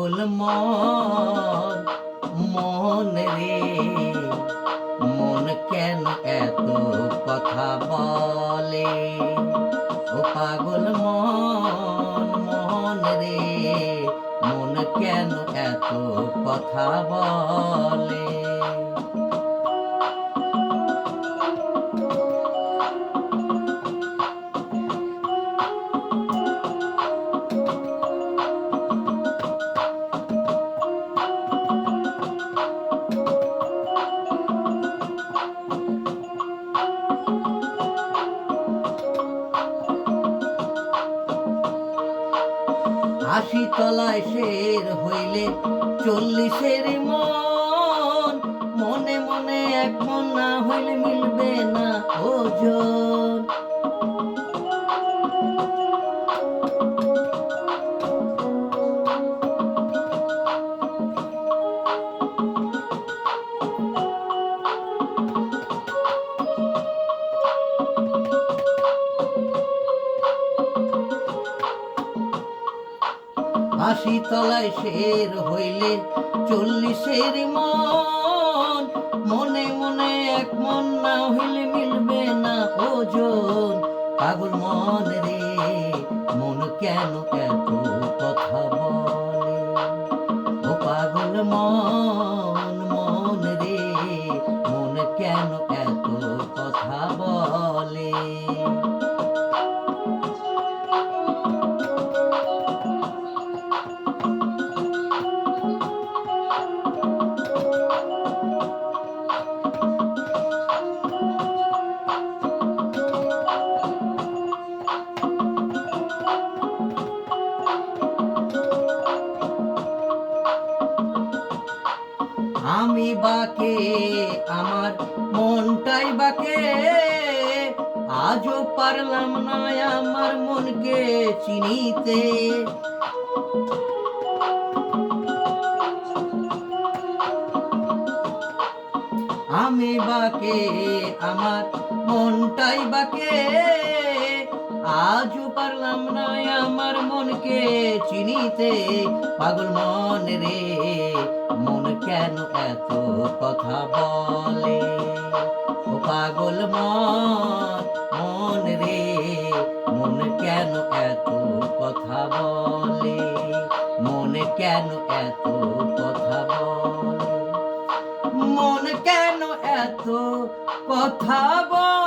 পাগল মন মন রে, মন কেন এত কথা বলে? ও পাগল মন মন রে, মন কেন এত কথা বলে? আশি তলায় শের হইলে 40-এর মন, মনে মনে এক মন না হইলে মিলবে না ওজন। আশি তলায় শের হইলে 40-এর মন, মনে মনে এক মন না হইলে মিলবে না ওজন। পাগল মন রে, মন কেন এত কথা বলে? ও পাগল মন মন রে, মন কেন এত কথা বলে? আমি বাকে, আমার মনটাই বাকে, আজও পারলাম না আমার মনকে চিনিতে। আমি বাকে, আমার মনটাই বাকে, আজও পারলাম না আমার মনকে চিনিতে। পাগল মন রে, মন কেন এত কথা বলে? ও পাগল মন মন রে, মন কেন এত কথা বলে? মন কেন এত কথা বলে? মন কেন এত কথা বলে?